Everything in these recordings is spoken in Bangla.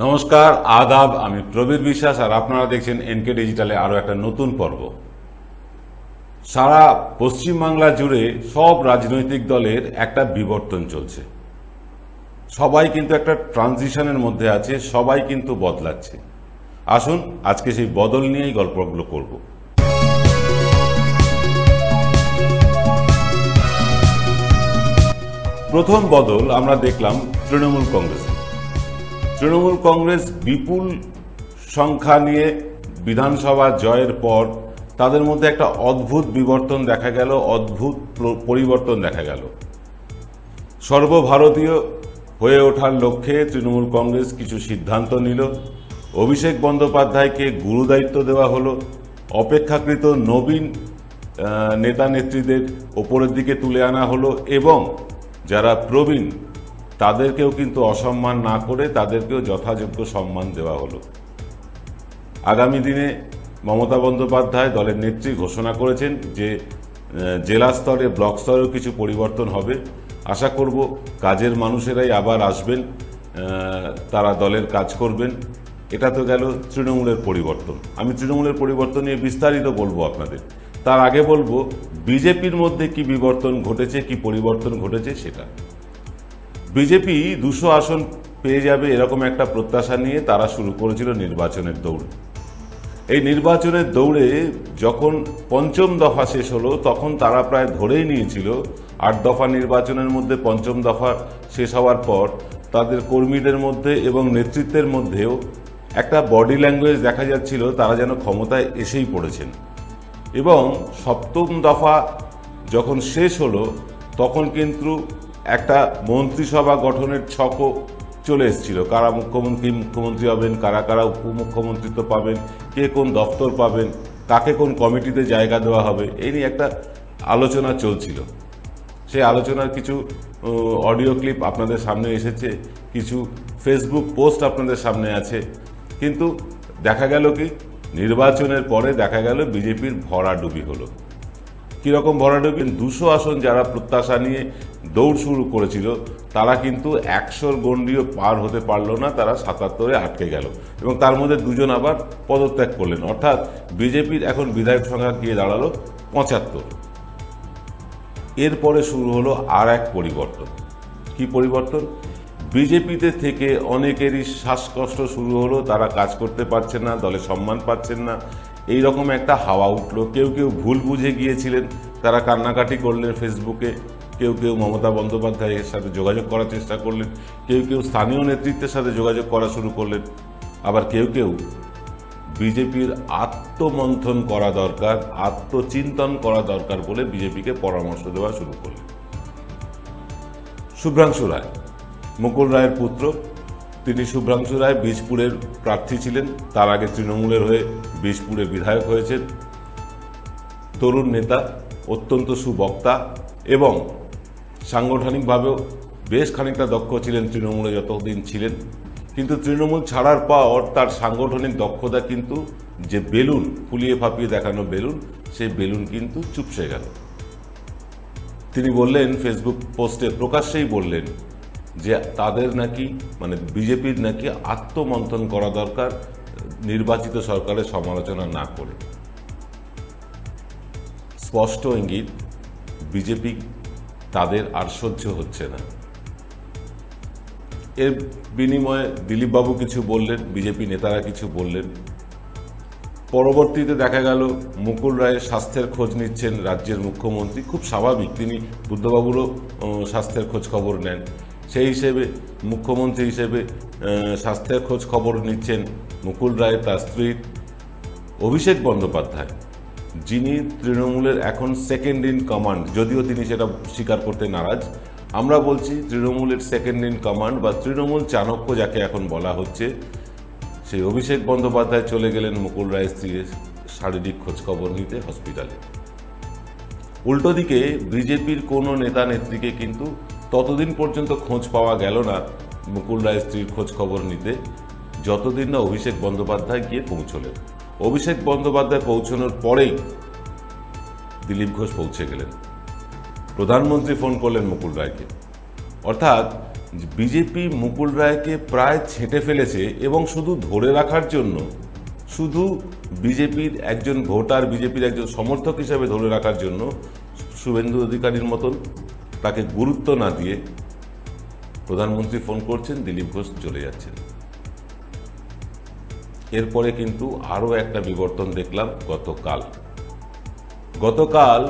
নমস্কার, আদাব। আমি প্রবীর বিশ্বাস আর আপনারা দেখছেন এনকে ডিজিটালে আরো একটা নতুন পর্ব। সারা পশ্চিমবাংলা জুড়ে সব রাজনৈতিক দলের একটা বিবর্তন চলছে। সবাই কিন্তু একটা ট্রানজিশনের মধ্যে আছে, সবাই কিন্তু বদলাচ্ছে। আসুন আজকে সেই বদল নিয়েই গল্পগুলো করব। প্রথম বদল আমরা দেখলাম তৃণমূল কংগ্রেস। তৃণমূল কংগ্রেস বিপুল সংখ্যা নিয়ে বিধানসভা জয়ের পর তাদের মধ্যে একটা অদ্ভুত বিবর্তন দেখা গেল, অদ্ভুত পরিবর্তন দেখা গেল। সর্বভারতীয় হয়ে ওঠার লক্ষ্যে তৃণমূল কংগ্রেস কিছু সিদ্ধান্ত নিল। অভিষেক বন্দ্যোপাধ্যায়কে গুরুদায়িত্ব দেওয়া হলো, অপেক্ষাকৃত নবীন নেতা নেত্রীদের ওপরের দিকে তুলে আনা হলো এবং যারা প্রবীণ তাদেরকেও কিন্তু অসম্মান না করে তাদেরকেও যথাযোগ্য সম্মান দেওয়া হলো। আগামী দিনে মমতা বন্দ্যোপাধ্যায় দলের নেত্রী ঘোষণা করেছেন যে জেলা স্তরে, ব্লক স্তরেও কিছু পরিবর্তন হবে। আশা করব কাজের মানুষেরাই আবার আসবেন, তারা দলের কাজ করবেন। এটা তো গেল তৃণমূলের পরিবর্তন। আমি তৃণমূলের পরিবর্তন নিয়ে বিস্তারিত বলবো আপনাদের। তার আগে বলবো বিজেপির মধ্যে কি বিবর্তন ঘটেছে, কি পরিবর্তন ঘটেছে সেটা। বিজেপি 200 আসন পেয়ে যাবে এরকম একটা প্রত্যাশা নিয়ে তারা শুরু করেছিল নির্বাচনের দৌড়। এই নির্বাচনের দৌড়ে যখন পঞ্চম দফা শেষ হলো তখন তারা প্রায় ধরেই নিয়েছিল 8 দফা নির্বাচনের মধ্যে পঞ্চম দফা শেষ হওয়ার পর তাদের কর্মীদের মধ্যে এবং নেতৃত্বের মধ্যেও একটা বডি ল্যাঙ্গুয়েজ দেখা যাচ্ছিল তারা যেন ক্ষমতায় এসেই পড়েছেন। এবং সপ্তম দফা যখন শেষ হলো তখন কিন্তু একটা মন্ত্রিসভা গঠনের ছকও চলে এসেছিল। কারা মুখ্যমন্ত্রী হবেন, কারা কারা উপমুখ্যমন্ত্রিত্ব পাবেন, কে কোন দপ্তর পাবেন, কাকে কোন কমিটিতে জায়গা দেওয়া হবে, এই নিয়ে একটা আলোচনা চলছিল। সেই আলোচনার কিছু অডিও ক্লিপ আপনাদের সামনে এসেছে, কিছু ফেসবুক পোস্ট আপনাদের সামনে আছে। কিন্তু দেখা গেল কি, নির্বাচনের পরে দেখা গেল বিজেপির ভরাডুবি হলো। কিরকম ভরাডুবি? 200 আসন যারা প্রত্যাশা নিয়ে দৌড় শুরু করেছিল তারা কিন্তু 100-র গণ্ডিও পার হতে পারল না, তারা 77-এ আটকে গেল এবং তার মধ্যে 2জন আবার পদত্যাগ করলেন। অর্থাৎ বিজেপির এখন বিধায়ক সংখ্যা গিয়ে দাঁড়ালো 75। এরপরে শুরু হলো আর এক পরিবর্তন। কি পরিবর্তন? বিজেপিতে থেকে অনেকেরই শ্বাসকষ্ট শুরু হলো, তারা কাজ করতে পারছেন না, দলে সম্মান পাচ্ছেন না, এই রকম একটা হাওয়া উঠলো। কেউ কেউ ভুল বুঝে গিয়েছিলেন, তারা কান্নাকাটি করলেন ফেসবুকে। কেউ কেউ মমতা বন্দ্যোপাধ্যায়ের সাথে যোগাযোগ করার চেষ্টা করলেন, কেউ কেউ স্থানীয় নেতৃত্বের সাথে যোগাযোগ করা শুরু করলেন। আবার কেউ কেউ বিজেপির আত্মমন্থন করা দরকার, আত্মচিন্তন করা দরকার বলে বিজেপিকে পরামর্শ দেওয়া শুরু করলেন। শুভ্রাংশু রায়, মুকুল রায়ের পুত্র, তিনি শুভ্রাংশু রায় বীজপুরের প্রার্থী ছিলেন। তার আগে তৃণমূলের হয়ে বীজপুরে বিধায়ক হয়েছেন। তরুণ নেতা, অত্যন্ত সুবক্তা এবং সাংগঠনিকভাবেও বেশ খানিকটা দক্ষ ছিলেন তৃণমূলে যতদিন ছিলেন। কিন্তু তৃণমূল ছাড়ার পর তার সাংগঠনিক দক্ষতা কিন্তু, যে বেলুন ফুলিয়ে ফাঁপিয়ে দেখানো বেলুন, সেই বেলুন কিন্তু চুপসে গেল। তিনি বললেন, ফেসবুক পোস্টে প্রকাশ্যেই বললেন যে তাদের নাকি, মানে বিজেপির নাকি আত্মমন্থন করা দরকার নির্বাচিত সরকারের সমালোচনা না করে। স্পষ্ট ইঙ্গিত বিজেপি তাদের আর সহ্য হচ্ছে না। এর বিনিময়ে দিলীপবাবু কিছু বললেন, বিজেপি নেতারা কিছু বললেন। পরবর্তীতে দেখা গেল মুকুল রায়ের স্বাস্থ্যের খোঁজ নিচ্ছেন রাজ্যের মুখ্যমন্ত্রী। খুব স্বাভাবিক, তিনি বুদ্ধবাবুরও স্বাস্থ্যের খোঁজ খবর নেন। সেই হিসেবে মুখ্যমন্ত্রী হিসেবে স্বাস্থ্যের খোঁজ খবর নিচ্ছেন মুকুল রায়, তার স্ত্রী অভিষেক বন্দ্যোপাধ্যায়, যিনি তৃণমূলের এখন সেকেন্ড ইন কমান্ড, যদিও তিনি সেটা স্বীকার করতে নারাজ। আমরা বলছি তৃণমূলের সেকেন্ড ইন কমান্ড বা তৃণমূল চাণক্য যাকে এখন বলা হচ্ছে, সেই অভিষেক বন্দ্যোপাধ্যায় চলে গেলেন মুকুল রায়ের স্ত্রীর শারীরিক খোঁজখবর নিতে হসপিটালে। উল্টো দিকে বিজেপির কোনো নেতা নেত্রীকে কিন্তু ততদিন পর্যন্ত খোঁজ পাওয়া গেল না মুকুল রায়ের স্ত্রীর খোঁজ খবর নিতে, যতদিন না অভিষেক বন্দ্যোপাধ্যায় গিয়ে পৌঁছলেন। অভিষেক বন্দ্যোপাধ্যায় পৌঁছানোর পরেই দিলীপ ঘোষ পৌঁছে গেলেন। প্রধানমন্ত্রী ফোন করলেন মুকুল রায়কে। অর্থাৎ বিজেপি মুকুল রায়কে প্রায় ছেঁটে ফেলেছে এবং শুধু ধরে রাখার জন্য, শুধু বিজেপির একজন ভোটার, বিজেপির একজন সমর্থক হিসেবে ধরে রাখার জন্য শুভেন্দু অধিকারীর মতন তাকে গুরুত্ব না দিয়ে প্রধানমন্ত্রী ফোন করছেন, দিলীপ ঘোষ চলে যাচ্ছেন। এরপরে কিন্তু আরও একটা বিবর্তন দেখলাম গতকাল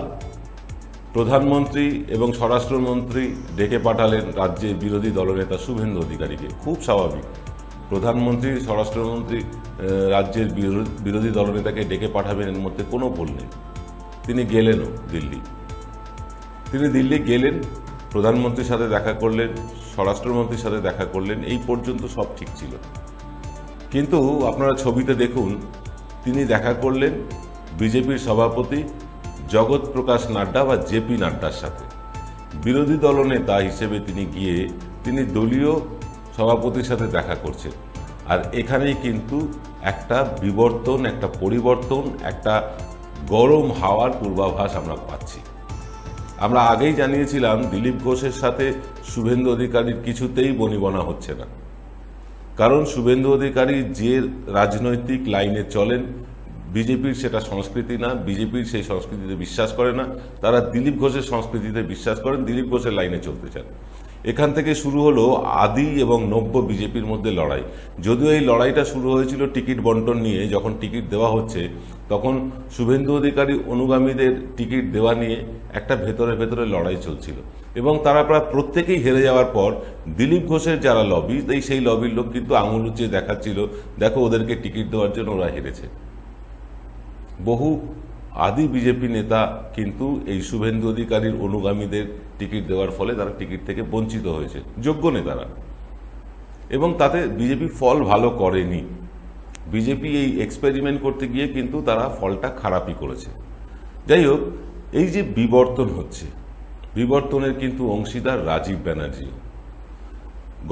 প্রধানমন্ত্রী এবং স্বরাষ্ট্রমন্ত্রী ডেকে পাঠালেন রাজ্যের বিরোধী দলনেতা শুভেন্দু অধিকারীকে। খুব স্বাভাবিক, প্রধানমন্ত্রী স্বরাষ্ট্রমন্ত্রী রাজ্যের বিরোধী দলনেতাকে ডেকে পাঠাবেন, এর মধ্যে কোনো ভুল নেই। তিনি গেলেনও দিল্লি। তিনি দিল্লি গেলেন, প্রধানমন্ত্রীর সাথে দেখা করলেন, স্বরাষ্ট্রমন্ত্রীর সাথে দেখা করলেন, এই পর্যন্ত সব ঠিক ছিল। কিন্তু আপনারা ছবিতে দেখুন, তিনি দেখা করলেন বিজেপির সভাপতি জগৎ প্রকাশ নাড্ডা বা জেপি নাড্ডার সাথে। বিরোধী দলনেতা হিসেবে তিনি গিয়ে তিনি দলীয় সভাপতির সাথে দেখা করছেন। আর এখানেই কিন্তু একটা বিবর্তন, একটা পরিবর্তন, একটা গরম হাওয়ার পূর্বাভাস আমরা পাচ্ছি। আমরা আগেই জানিয়েছিলাম দিলীপ ঘোষের সাথে শুভেন্দু অধিকারীর কিছুতেই বনিবনা হচ্ছে না, কারণ শুভেন্দু অধিকারী যে রাজনৈতিক লাইনে চলেন, বিজেপির সেটা সংস্কৃতি না, বিজেপির সেই সংস্কৃতিতে বিশ্বাস করে না। তারা দিলীপ ঘোষের সংস্কৃতিতে বিশ্বাস করেন, দিলীপ ঘোষের লাইনে চলতে চান। এখান থেকে শুরু হলো আদি এবং নব্য বিজেপির মধ্যে লড়াই। যদিও এই লড়াইটা শুরু হয়েছিল টিকিট বন্টন নিয়ে, যখন টিকিট দেওয়া হচ্ছে তখন শুভেন্দু অধিকারী অনুগামীদের টিকিট দেওয়া নিয়ে একটা ভেতরে লড়াই চলছিল এবং তারা প্রায় প্রত্যেকেই হেরে যাওয়ার পর দিলীপ ঘোষের যারা লবি, সেই লবির লোক কিন্তু আঙুল উঁচিয়ে দেখাচ্ছিল, দেখো ওদেরকে টিকিট দেওয়ার জন্য ওরা হেরেছে। বহু আদি বিজেপি নেতা কিন্তু এই শুভেন্দু অধিকারীর অনুগামীদের টিকিট দেওয়ার ফলে তারা টিকিট থেকে বঞ্চিত হয়েছে, যোগ্য নেতারা, এবং তাতে বিজেপি ফল ভালো করেনি। বিজেপি এই এক্সপেরিমেন্ট করতে গিয়ে কিন্তু তারা ফলটা খারাপই করেছে। যাই হোক, এই যে বিবর্তন হচ্ছে, বিবর্তনের কিন্তু অংশীদার রাজীব ব্যানার্জি।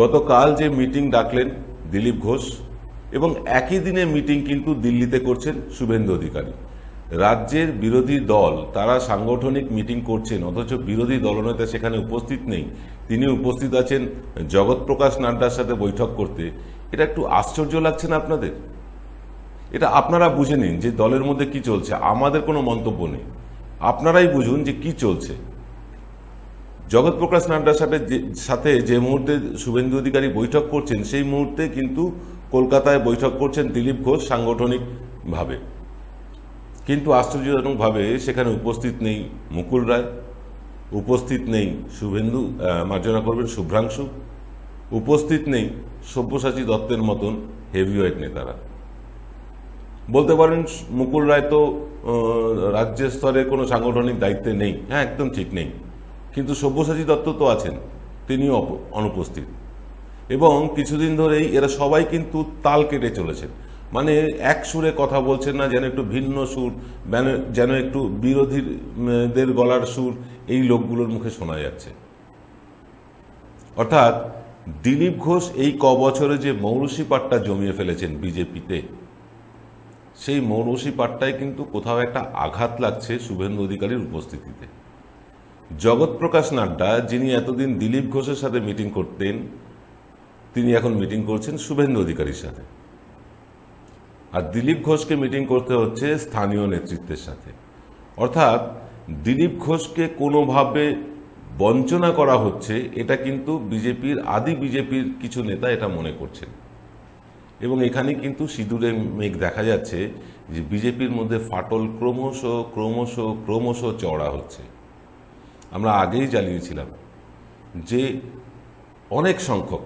গতকাল যে মিটিং ডাকলেন দিলীপ ঘোষ, এবং একই দিনে মিটিং কিন্তু দিল্লিতে করছেন শুভেন্দু অধিকারী। রাজ্যের বিরোধী দল তারা সাংগঠনিক মিটিং করছেন, অথচ বিরোধী দলনেতা সেখানে উপস্থিত নেই। তিনি উপস্থিত আছেন জগৎ প্রকাশ নাড্ডার সাথে বৈঠক করতে। এটা একটু আশ্চর্য লাগছে না আপনাদের? এটা আপনারা বুঝে নিন যে দলের মধ্যে কি চলছে, আমাদের কোনো মন্তব্য নেই। আপনারাই বুঝুন যে কি চলছে। জগৎ প্রকাশ নাড্ডার সাথে যে মুহূর্তে শুভেন্দু অধিকারী বৈঠক করছেন, সেই মুহূর্তে কিন্তু কলকাতায় বৈঠক করছেন দিলীপ ঘোষ সাংগঠনিকভাবে। কিন্তু আশ্চর্যজনকভাবে সেখানে উপস্থিত নেই মুকুল রায়, উপস্থিত নেই শুভেন্দু মার্জনা করবেন শুভ্রাংশু, উপস্থিত নেই সব্যসাচী দত্তের মতন হেভিওয়েট নেতারা। বলতে পারেন মুকুল রায় তো রাজ্য স্তরে কোনো সাংগঠনিক দায়িত্বে নেই, হ্যাঁ একদম ঠিক নেই, কিন্তু সব্যসাচী দত্ত তো আছেন, তিনিও অনুপস্থিত। এবং কিছুদিন ধরেই এরা সবাই কিন্তু তাল কেটে চলেছেন, মানে এক সুরে কথা বলছেন না, যেন একটু ভিন্ন সুর, যেন একটু বিরোধীদের গলার সুর এই লোকগুলোর মুখে শোনা যাচ্ছে। অর্থাৎ দিলীপ ঘোষ এই বছরে যে মৌরসি পাট্টা জমিয়ে ফেলেছেন বিজেপিতে, সেই মৌরসি পাট্টায় কিন্তু কোথাও একটা আঘাত লাগছে শুভেন্দু অধিকারীর উপস্থিতিতে। জগৎ প্রকাশ নাড্ডা, যিনি এতদিন দিলীপ ঘোষের সাথে মিটিং করতেন, তিনি এখন মিটিং করছেন শুভেন্দু অধিকারীর সাথে। আর দিলীপ ঘোষকে মিটিং করতে হচ্ছে স্থানীয় নেতৃত্বের সাথে। অর্থাৎ দিলীপ ঘোষকে কোনোভাবে বঞ্চনা করা হচ্ছে, এটা কিন্তু আদি বিজেপির কিছু নেতা এটা মনে করছেন। এবং এখানে কিন্তু সিঁদুরে মেঘ দেখা যাচ্ছে যে বিজেপির মধ্যে ফাটল ক্রমশ চড়া হচ্ছে। আমরা আগেই জানিয়েছিলাম যে অনেক সংখ্যক,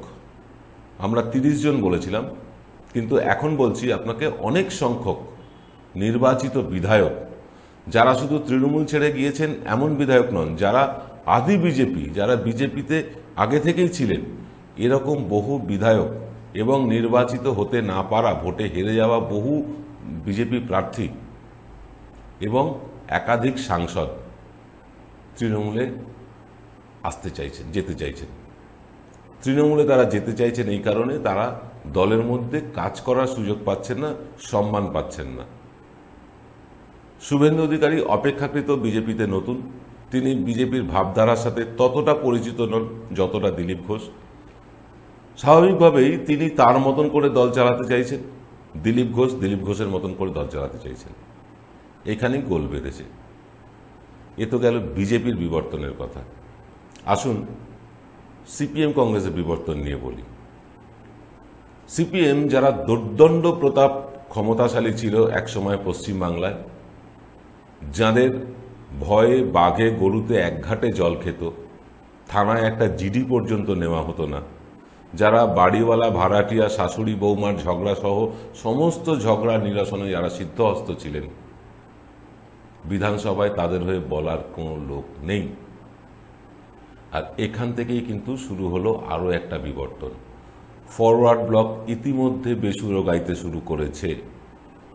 আমরা 30 জন বলেছিলাম, কিন্তু এখন বলছি আপনাকে অনেক সংখ্যক নির্বাচিত বিধায়ক, যারা শুধু তৃণমূল ছেড়ে গিয়েছেন এমন বিধায়ক নন, যারা আদি বিজেপি, যারা বিজেপিতে আগে থেকেই ছিলেন, এরকম বহু বিধায়ক এবং নির্বাচিত হতে না পারা, ভোটে হেরে যাওয়া বহু বিজেপি প্রার্থী এবং একাধিক সাংসদ তৃণমূলে আসতে চাইছেন, যেতে চাইছেন। তৃণমূলে তারা যেতে চাইছেন এই কারণে তারা দলের মধ্যে কাজ করার সুযোগ পাচ্ছেন না, সম্মান পাচ্ছেন না। শুভেন্দু অধিকারী অপেক্ষাকৃত বিজেপিতে নতুন, তিনি বিজেপির ভাবধারার সাথে ততটা পরিচিত নন যতটা দিলীপ ঘোষ। স্বাভাবিকভাবেই তিনি তার মতন করে দল চালাতে চাইছেন, দিলীপ ঘোষের মতন করে দল চালাতে চাইছেন। এখানেই গোল বেঁধেছে। এ তো গেল বিজেপির বিবর্তনের কথা। আসুন সিপিএম কংগ্রেসের বিবর্তন নিয়ে বলি। সিপিএম যারা দুর্দণ্ড প্রতাপ ক্ষমতাশালী ছিল একসময় পশ্চিমবাংলায়, যাদের ভয়ে বাঘে গরুতে এক ঘাটে জল খেত, থানায় একটা জিডি পর্যন্ত নেওয়া হতো না, যারা বাড়িওয়ালা ভাড়াটিয়া শাশুড়ি বৌমার ঝগড়া সহ সমস্ত ঝগড়া নিরসনে যারা সিদ্ধহস্ত ছিলেন, বিধানসভায় তাদের হয়ে বলার কোনো লোক নেই। আর এখান থেকেই কিন্তু শুরু হলো আরও একটা বিবর্তন। ফরওয়ার্ড ব্লক ইতিমধ্যে বেসুরো গাইতে শুরু করেছে।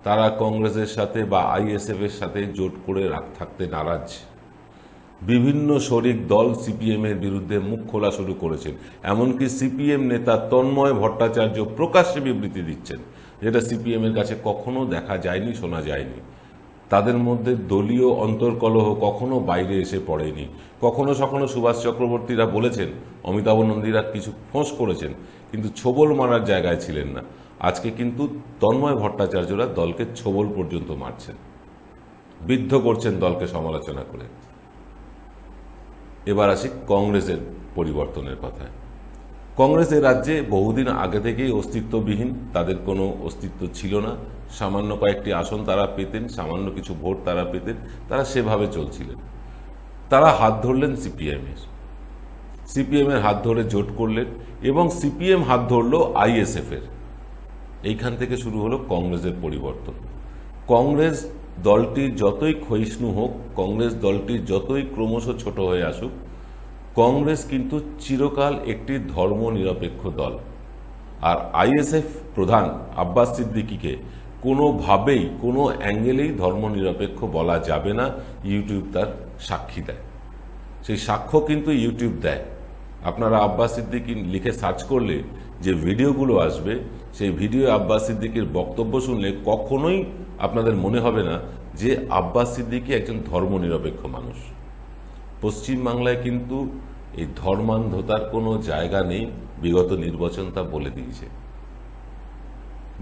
তারা কংগ্রেসের সাথে বা আইএসএফ এর সাথে জোট করে থাকতে নারাজ। বিভিন্ন শরিক দল সিপিএম এর বিরুদ্ধে মুখ খোলা শুরু করেছেন। এমনকি সিপিএম নেতা তন্ময় ভট্টাচার্য প্রকাশ্যে বিবৃতি দিচ্ছেন, যেটা সিপিএম এর কাছে কখনো দেখা যায়নি, শোনা যায়নি। তাদের মধ্যে দলীয় অন্তর্কলহ কখনো বাইরে এসে পড়েনি। কখনো সুভাষ চক্রবর্তীরা বলেছেন, অমিতাভ নন্দীরা কিছু ফোঁস করেছেন, কিন্তু ছোবল মারার জায়গায় ছিলেন না। আজকে কিন্তু তন্ময় ভট্টাচার্যরা দলকে ছোবল পর্যন্ত মারছেন, বিদ্ধ করছেন দলকে সমালোচনা করে। এবার আসি কংগ্রেসের পরিবর্তনের কথায়। কংগ্রেস এ রাজ্যে বহুদিন আগে থেকেই অস্তিত্ববিহীন, তাদের কোনো অস্তিত্ব ছিল না। সামান্য কয়েকটি আসন তারা পেতেন, সামান্য কিছু ভোট তারা পেতেন, তারা সেভাবে চলছিলেন। তারা হাত ধরলেন সিপিএম এর হাত ধরে জোট করলেন এবং সিপিএম হাত ধরল আইএসএফ এর। এইখান থেকে শুরু হলো কংগ্রেসের পরিবর্তন। কংগ্রেস দলটি যতই ক্ষয়িষ্ণু হোক, কংগ্রেস দলটি যতই ক্রমশ ছোট হয়ে আসুক, কংগ্রেস কিন্তু চিরকাল একটি ধর্মনিরপেক্ষ দল। আর আইএসএফ প্রধান আব্বাস সিদ্দিকীকে কোনোভাবেই কোনো অ্যাঙ্গেলেই ধর্মনিরপেক্ষ বলা যাবে না। ইউটিউব তার সাক্ষী দেয়, সেই সাক্ষ্য কিন্তু ইউটিউব দেয়। আপনারা আব্বাস সিদ্দিকী লিখে সার্চ করলে যে ভিডিওগুলো আসবে, সেই ভিডিও আব্বাস সিদ্দিকীর বক্তব্য শুনলে কখনোই আপনাদের মনে হবে না যে আব্বাস সিদ্দিকী একজন ধর্মনিরপেক্ষ মানুষ। পশ্চিমবাংলায় কিন্তু এই ধর্মান্ধতার কোনো জায়গা নেই। বিগত নির্বাচন তা বলে দিয়েছে।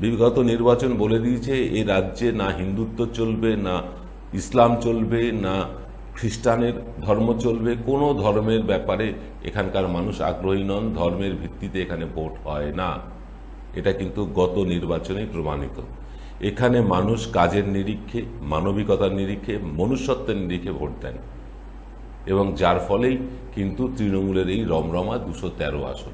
বিগত নির্বাচন বলে দিয়েছে এই রাজ্যে না হিন্দুত্ব চলবে, না ইসলাম চলবে, না খ্রিস্টানের ধর্ম চলবে। কোনো ধর্মের ব্যাপারে এখানকার মানুষ আগ্রহী নন। ধর্মের ভিত্তিতে এখানে ভোট হয় না। এটা কিন্তু গত নির্বাচনে প্রমাণিত। এখানে মানুষ কাজের নিরিখে, মানবিকতার নিরিখে, মনুষ্যত্বের নিরিখে ভোট দেন এবং যার ফলেই কিন্তু তৃণমূলের এই রমরমা 213 আসন।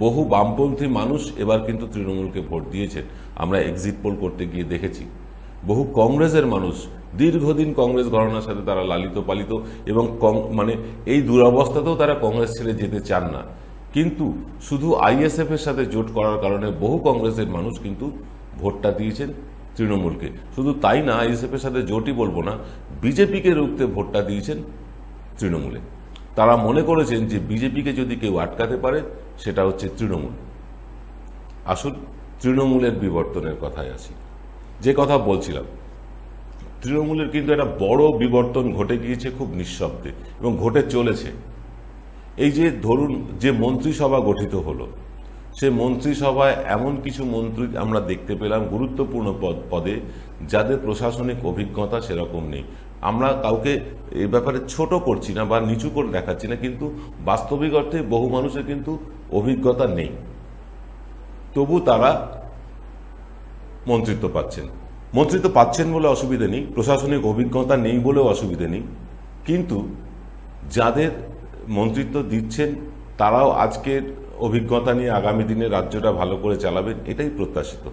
বহু বামপন্থী মানুষ এবার কিন্তু তৃণমূলকে ভোট দিয়েছেন। আমরা এক্সিট পোল করতে গিয়ে দেখেছি বহু কংগ্রেসের মানুষ দীর্ঘদিন কংগ্রেস ঘরানার সাথে তারা লালিত পালিত এবং মানে এই দুরবস্থাতেও তারা কংগ্রেস ছেড়ে যেতে চান না। কিন্তু শুধু আইএসএফ এর সাথে জোট করার কারণে বহু কংগ্রেসের মানুষ কিন্তু ভোটটা দিয়েছেন তৃণমূলকে। শুধু তাই না, আইএসএফ এর সাথে জোটই বলবো না, বিজেপিকে রুখতে ভোটটা দিয়েছেন তৃণমূলে। তারা মনে করেছেন যে বিজেপিকে যদি কেউ আটকাতে পারে সেটা হচ্ছে তৃণমূল। আসুন তৃণমূলের বিবর্তনের কথায় আসি। যে কথা বলছিলাম, তৃণমূলের কিন্তু একটা বড় বিবর্তন ঘটে গিয়েছে খুব নিঃশব্দে এবং ঘটে চলেছে। এই যে ধরুন যে মন্ত্রিসভা গঠিত হলো, সে মন্ত্রিসভায় এমন কিছু মন্ত্রী আমরা দেখতে পেলাম গুরুত্বপূর্ণ পদে, যাদের প্রশাসনিক অভিজ্ঞতা সেরকম নেই। আমরা কাউকে এই ব্যাপারে ছোট করছি না বা নিচু করে দেখাচ্ছি না, কিন্তু বাস্তবিক অর্থে বহু মানুষের কিন্তু অভিজ্ঞতা নেই, তবু তারা মন্ত্রিত্ব পাচ্ছেন বলে অসুবিধা নেই, প্রশাসনিক অভিজ্ঞতা নেই বলেও অসুবিধা নেই। কিন্তু যাদের মন্ত্রিত্ব দিচ্ছেন তারাও আজকের অভিজ্ঞতা নিয়ে আগামী দিনে রাজ্যটা ভালো করে চালাবেন, এটাই প্রত্যাশিত।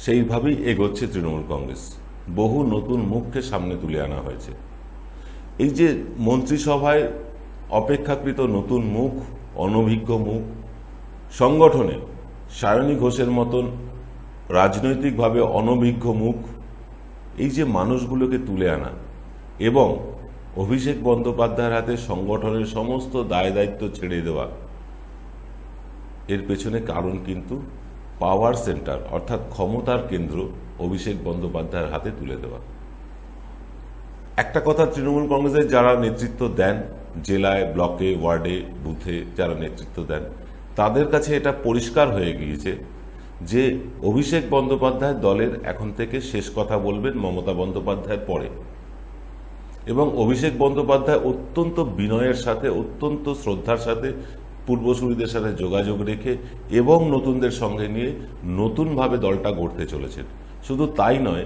সেইভাবেই এগোচ্ছে তৃণমূল কংগ্রেস। বহু নতুন মুখকে সামনে তুলে আনা হয়েছে। এই যে মন্ত্রিসভায় অপেক্ষাকৃত নতুন মুখ, অনভিজ্ঞ মুখ, সংগঠনে সায়নী ঘোষের মতন রাজনৈতিকভাবে অনভিজ্ঞ মুখ, এই যে মানুষগুলোকে তুলে আনা এবং অভিষেক বন্দ্যোপাধ্যায়ের হাতে সংগঠনের সমস্ত দায় দায়িত্ব ছেড়ে দেওয়া, এর পেছনে কারণ কিন্তু পাওয়ার সেন্টার অর্থাৎ ক্ষমতার কেন্দ্র অভিষেক বন্দ্যোপাধ্যায়ের হাতে তুলে দেওয়া। একটা কথা, তৃণমূল কংগ্রেসের যারা নেতৃত্ব দেন, জেলায়, ব্লকে, ওয়ার্ডে, বুথে যারা নেতৃত্ব দেন, তাদের কাছে এটা পরিষ্কার হয়ে গিয়েছে যে অভিষেক বন্দ্যোপাধ্যায় দলের এখন থেকে শেষ কথা বলবেন মমতা বন্দ্যোপাধ্যায়ের পরে, এবং অভিষেক বন্দ্যোপাধ্যায় অত্যন্ত বিনয়ের সাথে, অত্যন্ত শ্রদ্ধার সাথে পূর্বসূরীদের সাথে যোগাযোগ রেখে এবং নতুনদের সঙ্গে নিয়ে নতুনভাবে দলটা গড়তে চলেছেন। শুধু তাই নয়,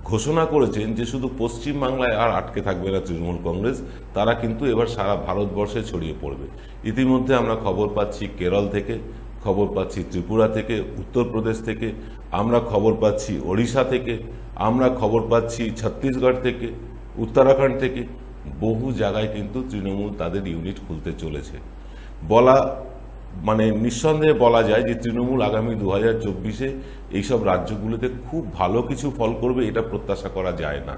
ঘোষণা করেছেন যে শুধু পশ্চিমবাংলায় আর আটকে থাকবে না তৃণমূল কংগ্রেস, তারা কিন্তু এবার সারা ভারতবর্ষে ছড়িয়ে পড়বে। ইতিমধ্যে আমরা খবর পাচ্ছি কেরল থেকে, খবর পাচ্ছি ত্রিপুরা থেকে, উত্তরপ্রদেশ থেকে, আমরা খবর পাচ্ছি ওড়িশা থেকে, আমরা খবর পাচ্ছি ছত্তিশগড় থেকে, উত্তরাখণ্ড থেকে। বহু জায়গায় কিন্তু তৃণমূল তাদের ইউনিট খুলতে চলেছে। নিঃসন্দেহে বলা যায় যে তৃণমূল আগামী 2024-এ এইসব রাজ্যগুলোতে খুব ভালো কিছু ফল করবে, এটা প্রত্যাশা করা যায় না।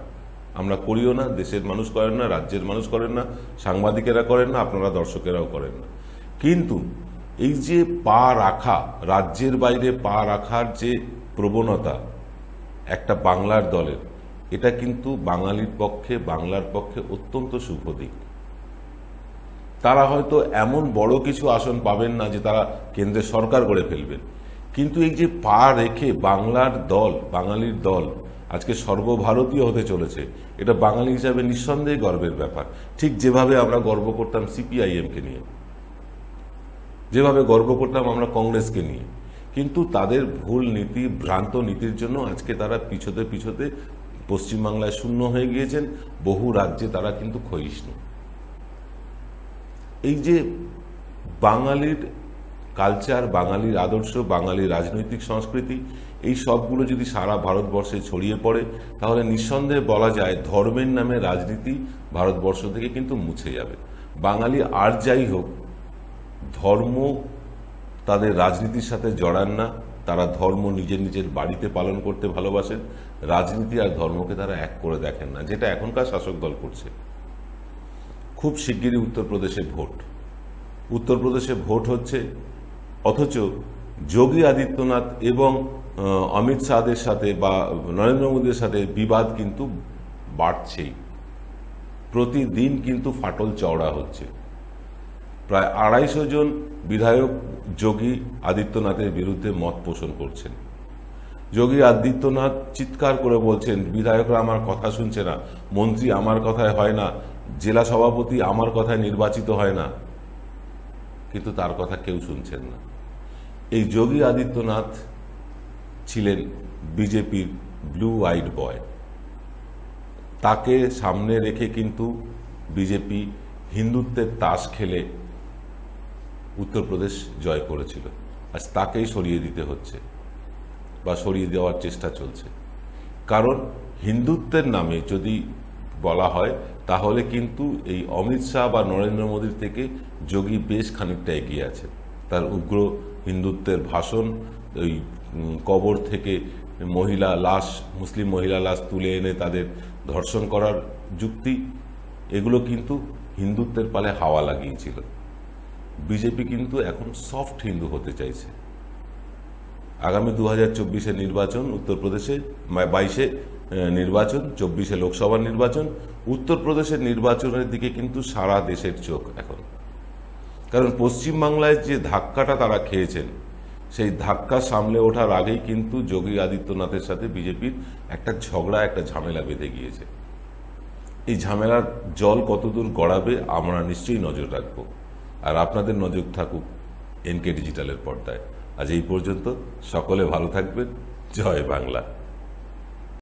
আমরা করিও না, দেশের মানুষ করেন না, রাজ্যের মানুষ করেন না, সাংবাদিকেরা করেন না, আপনারা দর্শকেরাও করেন না। কিন্তু এই যে পা রাখা, রাজ্যের বাইরে পা রাখার যে প্রবণতা একটা বাংলার দলের, এটা কিন্তু বাঙালির পক্ষে, বাংলার পক্ষে অত্যন্ত শুভ দিক। তারা হয়তো এমন বড় কিছু আসন পাবেন না যে তারা কেন্দ্রে সরকার গড়ে ফেলবেন, কিন্তু এই যে পা রেখে বাংলার দল, বাঙালির দল আজকে সর্বভারতীয় হতে চলেছে, এটা বাঙালি হিসাবে নিঃসন্দেহে গর্বের ব্যাপার। ঠিক যেভাবে আমরা গর্ব করতাম সিপিআইএমকে নিয়ে, যেভাবে গর্ব করতাম আমরা কংগ্রেসকে নিয়ে, কিন্তু তাদের ভুল নীতি, ভ্রান্ত নীতির জন্য আজকে তারা পিছোতে পিছোতে পশ্চিমবাংলায় শূন্য হয়ে গিয়েছেন, বহু রাজ্যে তারা কিন্তু ক্ষয়িষ্ণু। এই যে বাঙালির কালচার, বাঙালির আদর্শ, বাঙালির রাজনৈতিক সংস্কৃতি, এই সবগুলো যদি সারা ভারতবর্ষে ছড়িয়ে পড়ে, তাহলে নিঃসন্দেহে বলা যায় ধর্মের নামে রাজনীতি ভারতবর্ষ থেকে কিন্তু মুছে যাবে। বাঙালি আর যাই হোক, ধর্ম তাদের রাজনীতির সাথে জড়ান না, তারা ধর্ম নিজের নিজের বাড়িতে পালন করতে ভালোবাসেন, রাজনীতি আর ধর্মকে তারা এক করে দেখেন না, যেটা এখনকার শাসক দল করছে। খুব শিগগিরই উত্তরপ্রদেশে ভোট হচ্ছে, অথচ যোগী আদিত্যনাথ এবং অমিত শাহের সাথে বা নরেন্দ্র মোদীর সাথে বিবাদ কিন্তু বাড়ছেই, প্রতিদিন কিন্তু ফাটল চওড়া হচ্ছে। প্রায় 250 জন বিধায়ক যোগী আদিত্যনাথের বিরুদ্ধে মত পোষণ করছেন। যোগী আদিত্যনাথ চিৎকার করে বলছেন, বিধায়করা আমার কথা শুনছে না, মন্ত্রী আমার কথায় হয় না, জেলা সভাপতি আমার কথায় নির্বাচিত হয় না, কিন্তু তার কথা কেউ শুনছেন না। এই যোগী আদিত্যনাথ ছিলেন বিজেপির ব্লু আইড বয়, তাকে সামনে রেখে কিন্তু বিজেপি হিন্দুত্বের তাস খেলে উত্তরপ্রদেশ জয় করেছিল। আজ তাকেই সরিয়ে দিতে হচ্ছে বা সরিয়ে দেওয়ার চেষ্টা চলছে, কারণ হিন্দুত্বের নামে যদি বলা হয় তাহলে কিন্তু এই অমিত শাহ বা নরেন্দ্র মোদীর থেকে যোগী বেশ খানিকটা এগিয়ে আছে। তার উগ্র হিন্দুত্বের ভাষণ, ওই কবর থেকে মুসলিম মহিলা লাশ তুলে এনে তাদের ধর্ষণ করার যুক্তি, এগুলো কিন্তু হিন্দুত্বের পালে হাওয়া লাগিয়েছিল। বিজেপি কিন্তু এখন সফট হিন্দু হতে চাইছে। আগামী 2024-এ নির্বাচন, উত্তরপ্রদেশে 22-এ নির্বাচন, 24-এ লোকসভা নির্বাচন, উত্তরপ্রদেশের নির্বাচনের দিকে কিন্তু সারা দেশের চোখ এখন। কারণ পশ্চিমবাংলায় যে ধাক্কাটা তারা খেয়েছেন, সেই ধাক্কা সামলে ওঠার আগেই কিন্তু যোগী আদিত্যনাথের সাথে বিজেপির একটা ঝগড়া, একটা ঝামেলা বেঁধে গিয়েছে। এই ঝামেলার জল কতদূর গড়াবে আমরা নিশ্চয়ই নজর রাখব, আর আপনাদের নজর থাকুক এনকে ডিজিটালের পর্দায়। আজ এই পর্যন্ত, সকলে ভালো থাকবেন। জয় বাংলা।